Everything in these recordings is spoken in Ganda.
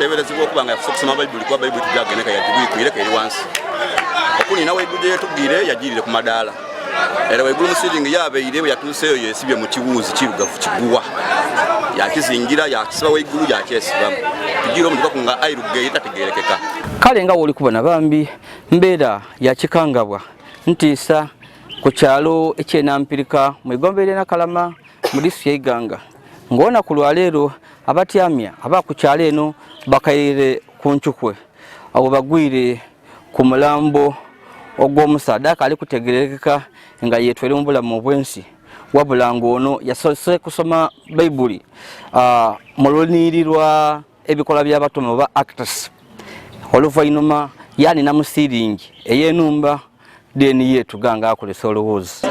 ateeberezebwa okuba nga yafuuse okusoma bayibuli kuba bayibuli tujageneka yagibwikwireko eri wansi okunina waigulu gye yetugire yagirire ku madaala era waigulu musiringi yabeire bwe yatuuseeyo yesibye mu kiwuzi kirugavu kiguwa yakizingira yakisiba waigulu yakyesibamu tugira omuntu kakunga airugeire tategerekeka kale nga woli kubona bambi mbeera yakikangabwa ntiisa ku kyalo ekyenampirika mu Igombe Nakalama mu disitulikiti y'Iganga ng'ona ku lwaleero abatyamya aba ku kyalo eno bakaire ku Nchukwe abo bagwire ku mulambo ogw'omusaadaka ali kutegerekeka nga yetwere mu bulamu obwensi wabula ng'ono yasose kusoma bayibuli mu luniirirwa ebikola by'abatume oba actors oluvannyuma yanina mu siringi ey'enumba deni yetu ganga akolesa olowoozi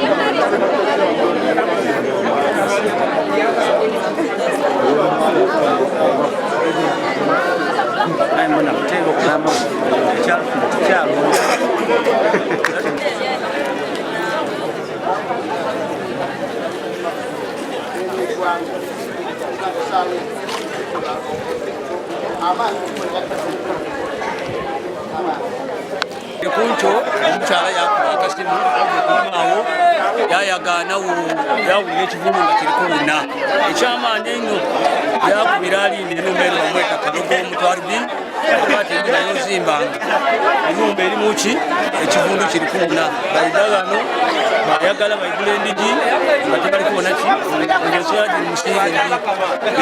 Kuncho omukyala yakuba akasimu okulimawo yayagaana yawulira ekivumu nga kirikuwuna ekyamaanyi ennyo yakubira alindi enumba eno bamweta kalogo omutwalibi ate nayo zimbanga enumba eri muki ekivundu kirikuwuna baidagano bayagala baigula endigi nga tebali kubona ki ngesoyagi musiringi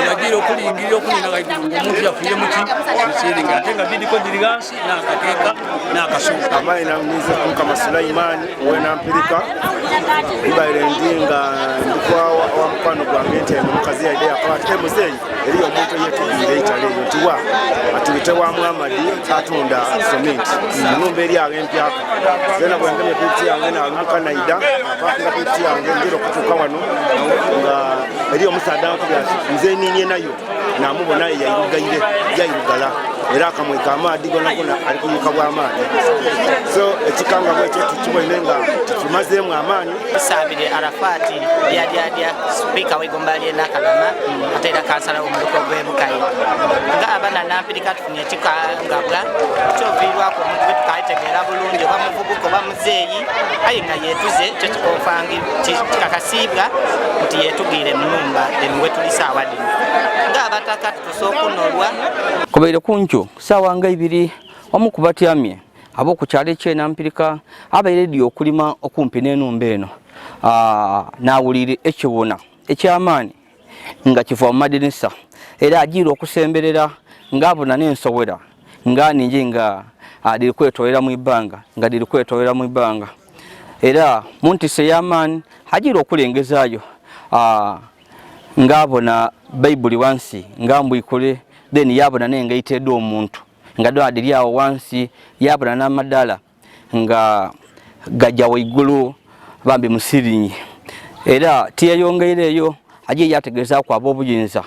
eragira okulingirira okulina gaigulu omuntu yafuire muki musiringi ate nga bidiko dirigansi n'akateeka n'akasuuka amaina mniza kama Sulaimani wenampirika ibaire ndinga ndikwa wa mkwano gwange mukazi ya idea kwa muzeyi eriyo omuntu yetugire itale ntiwa atubite wa Muhammad atunda cement numbe eri agempya zena bwengene piti yange na aluka na ida bakinga piti yange ndiro kutuka wano nga eriyo musaada nze ninye nayo na mubona yayirugaire yayirugala era akamweka amaadi gonagona ali kuyuka bw'amaani so ekikanga bwekyo tukibonenga tumazeemu amaani Sabire Arafati yadyadya spika w'Igombe Nakalama ate era kansala w'omuluko gw'Ebukayi nga abana nampirika tufunye ekikangabwa kyoviirwako omuntu gwe tukayitegeera bulungi oba muvubuka oba muzeeyi aye nga yeetuze kyo kikonfangi kikakasiibwa nti yeetugire mu nnumba emiwe tuli saawa dino nga abataka tutusooka okunolwa kubaire kuncho sawa nga 2 omu ku batyamye abo ku kyalo ekyenampirika abaire edi okulima okumpi n'enumba eno n'awulire ekiwuna ekyamaani nga kiva mu madinisa era agiira okusemberera ng'abona n'ensowera nga ningi nga diri kwetolera mu ibbanga era mu ntisa ey'amaani agiira okulengezaayo ng'abona bayibuli wansi nga mbwikule then yabona nenga iteddwa omuntu nga dwadiri awo wansi yabona n'amadaala nga gajja waigulu bambi musirinyi era tiyayongeireyo agiye yategeezaaku ab'obuyinza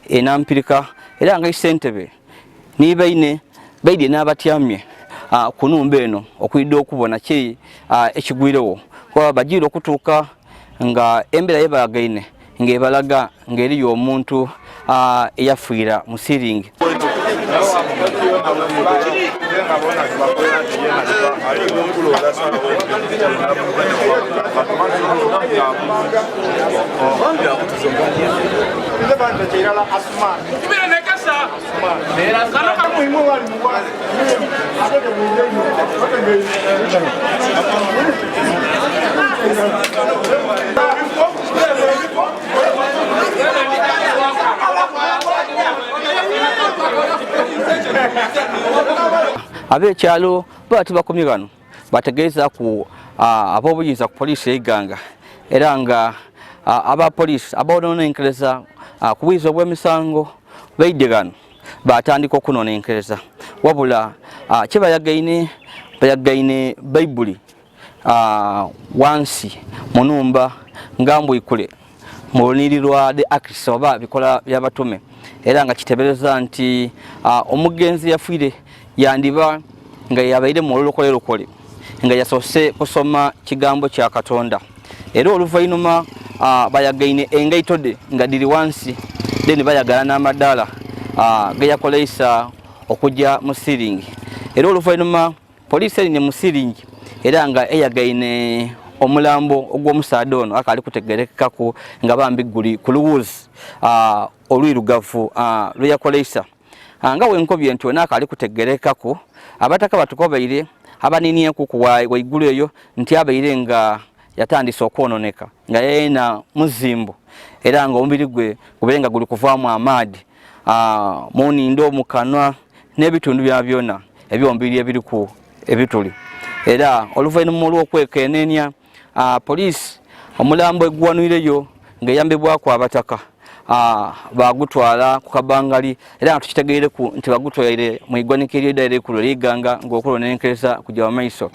enampirika era nga Ssentebe nibaine baidye n'abatyamye ku nnumba eno okwidde okubona ki ekigwirewo kuba bagiire okutuuka nga embeera yebalagaine ng'ebalaga ng'eriyo omuntu eyafiira mu siringi abekyalo bati bakomye bano bategeeza ku ab'obuyinza ku poliisi y'Iganga era nga aba poliisi abononenkereza ku buyinza obw'emisango baidye gano batandika okunonenkereza wabula kyebayagaine bayibuli wansi mu nnumba nga mbwikule mu luniirirwa the acts oba bikola by'abatume era nga kitebereza nti omugenzi yafiire yandiba nga yabaire mu lukole nga yasose kusoma kigambo kya Katonda era oluvannyuma bayagaine engaitode nga diri wansi then bayagala n'amadaala geyakoleisa okujja mu siringi era oluvannyuma poliisi erinye mu siringi era nga eyagaine omulambo ogw'omusaadde ono akali kutegerekako nga bambi guli ku luwuzi olwirugavu lwe yakoleisa nga wenkobye nti wena akali kutegerekako abataka batukobaire abaninyeku waigulu eyo nti abaire nga yatandise okwononeka nga yena muzimbo era nga omubiri gwe gubenga guli kuvaamu amaadi munindo mu kanwa n'ebitundu bya byonna ebyomubiri ebiriku ebituli era oluvannyuma olw'okwekenneenya poliisi omulambo eggwanwireyo ng'eyambibwako abataka bagutwala ku kabangali era nga tukitegeereku nti bagutwalire mu iggwanika ery'edda ekkulu ery'Iganga ng'okulonenkereza kujja mu maiso.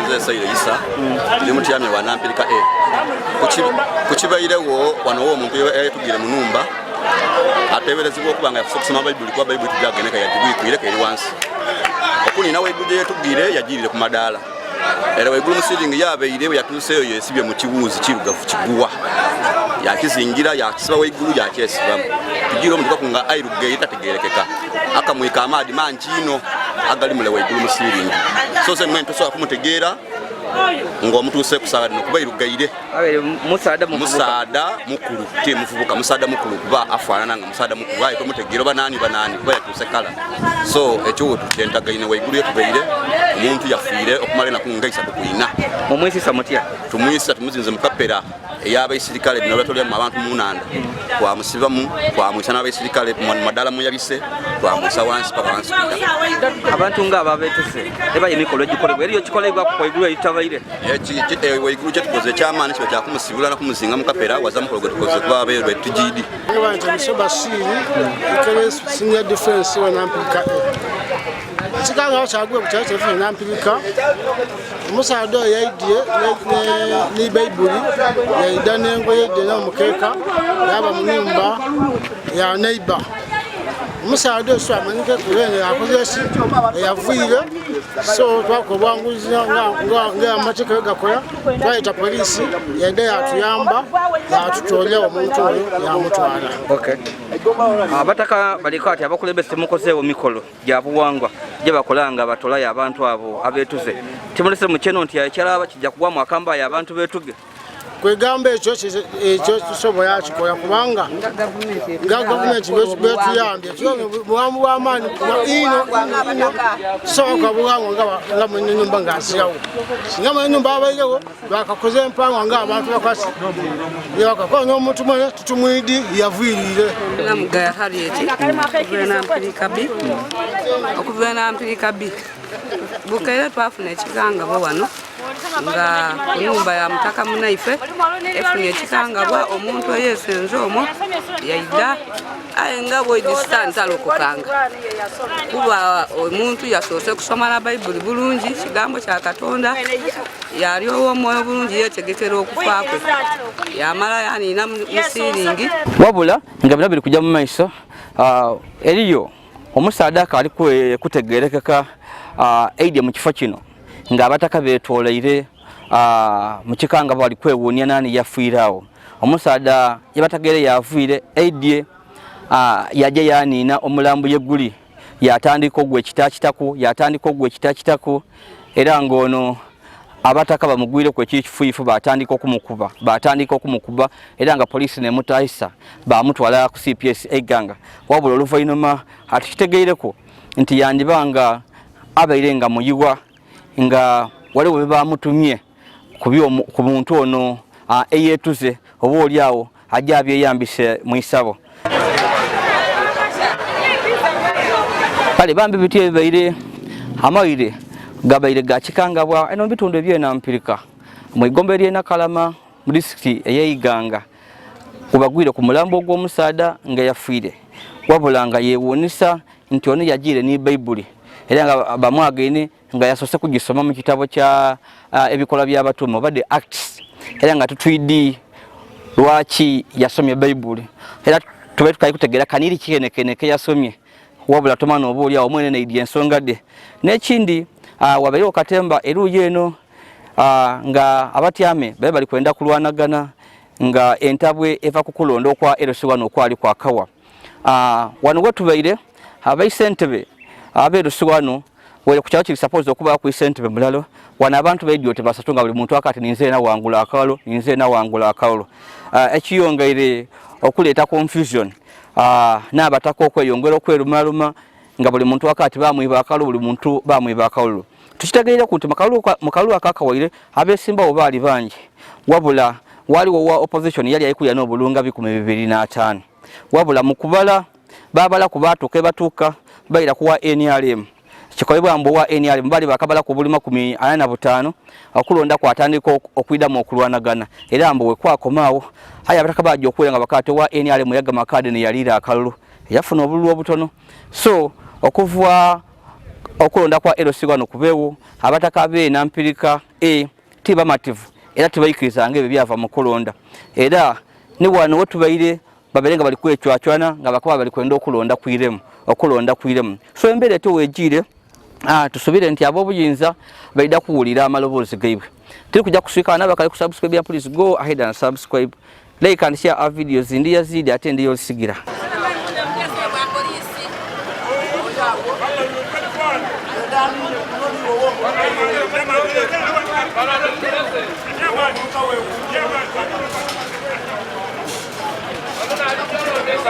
Nze Saire Isa ndi mutyami wa Nampirika kukibayirewo wano omuntu yatugire mu numba ateberezebwa okuba nga yafusa okusoma Bayibuli kuba Bayibuli tujageneka yagibwikwireko eri wansi okunina waigulu yatugire yagirire ku madaala era waigulu musiringi yabeire yatuseyo yesibye mu kiwuzi kirugavu kiguwa yakizingira yakisiba waigulu yakyesibamu tugira omuntu kakunga airugeyi tategerekeka akamwika amaadi manchino agali mule waigulu musiringi so se mwento so akumutegeera ng'omutuse kusaba no kuba irugaire abere musaada mukulu ti mufubuka musaada mukulu kuba afaanana nga musaada mukulu ayi tumutegeera banani kuba yatuse kala so ekyo tutentagaine waigulu yetubeire omuntu yafiire okumale nakungaisa tukuina mumwisisa mutya tumwisa tumuzinze mukapera ey'abaisirikale bino batolyamu abantu munanda twamusibamu twamwisa n'abaisirikale madala muyabise twamusa wansi paka wansi abantu nga ababetuse eba emikolo gikolebwa eriyo kikolebwa ku waigulu eyitabaire waigulu kyetukoze ekyamaani kiba kyakumusibula nakumuzinga mukapera waza mukolo gwe tukoze kuba abeerwa etujidi senior defense wa Nampirika Chikanga chagwe kuchacho tefe Nampirika omusaadde yaidye ni Bayibuli yaida n'engoye yedde n'omukeka yaba mu nyumba ya neighbor omusaadde oso amanyike kulene akozesi eyavuire so twakobwanguza nga amateeka gakola twayita poliisi yadde yatuyamba yatutolera omuntu oyo yamutwala. Abataka baliko ati abakulembeze temukozeewo mikolo gya buwangwa gye bakola nga batolayo abantu abo abeetuze timulese mu kyeno nti ekyalaba kijja kugwamu akambayo abantu beetuge kwegamba ekyo tusobola akikola kubanga nga gavumenti betuyambye bulamu bw'amaanyi ino tusobola buwangwa nga mwenyumba ng'asirawo singa mwenyumba abairewo bakakoze empangwa ng'abantu bakwasi byakakola n'omuntu mwene tutumwidi yaviirire namugaya Harriet okuva nampirika B bukeire twafuna ekikangabwa wano nga nyumba ya mutaka munaife efunye ekikangabwa omuntu eyesenze omwo yaida ayenga bwedistance alokokanga kuba omuntu yasoose kusoma na Bayibuli bulungi kigambo kya Katonda yali ow'omwoyo bulungi yetegekera okufa kwe yamala yanina musiringi wabula nga bino biri kujja mu maiso eriyo omusaadde akali kutegerekeka aidye mu kifo kino nga abataka betwoleire mu kikangabwa bali kwewuunya nani yafiirawo omusaadde yabatagere yavuire aidye yajja yanina omulambo yegguli yatandika ogwa ekitakitaku era ng'ono abataka bamugwire ku ekikifuifu batandika okumukuba era nga poliisi nemutayisa bamutwala ku CPS Eiganga wabula oluvannyuma atukitegeireko nti yandibanga abaire nga muyiwa nga waliwo bye bamutumye ku muntu ono eyeetuze oba oliawo ajja abyeyambise mu isabo kale bambi biti ebibaire amawire gabaire ga kikangabwa eno bitundu ebyenampirika mu igombe ly'Enakalama mu disitulikiti ey'Eiganga kubagwire ku mulambo ogw'omusaada nga yafiire wabula nga yeewuunisa nti ono yagiire ni Bayibuli era nga bamwagene nga yasoose kugisoma mu kitabo kya ebikola by'abatume obadde Acts era nga tutwidi lwaki yasomye Bayibuli era tube tukali kutegeera kaniri kikeneke yasomye wabula tomana oba oliawo mwene neidye ensonga dde n'ekindi wabeerewo katemba eruuyi eno nga abatyame babe bali kwenda kulwanagana nga entabwe eva ku kulonda okwa LC1 okwali kwa Kawa wano wetubaire abaisentebe abeerusiwano wele ku kyalo kiri suppose okuba ku isentebe mulalo wano abantu baidyo tebasatunga buli muntu akati ninze na wangula akalo ekiyongaire okuleeta confusion n'abataka okweyongera okwerumaluma nga buli muntu akati bamwiba akalo buli muntu bamwiba akalo tukitegeera kuti mu kalulu akakawaire abeesimbawo baali bangi wabula waliwo wa opposition yali ayikulya n'obulunga 225 wabula mu kubala babala ku baatuuka batuuka bayira kuwa NRM kikolebwa mbu wa NRM bali bakabala ku buli 45 okulonda kwatandika okwidamu okulwanagana era mbu wekwakomaawo haya abataka bajja okuwenga bakate wa NRM yaga makade ne yalira akalulu yafuna obululu obutono so okuvwa okulonda kwa LC1 kubeewo abataka b'Enampirika tibamativu era tibayikiriza ngebe byava mu kulonda era ne wano wetubaire baberenga bali kwecwacwana nga bakuba bali kwenda okulonda kwiremu so embeera etowejire tusubire nti ab'obuyinza baida kuwulira amaloboozi gaibwe tiri kujja kuswika nabakali kusubscribe ya please go ahead and subscribe like and share our videos ndi yazidi ate ndi yosigira Yes,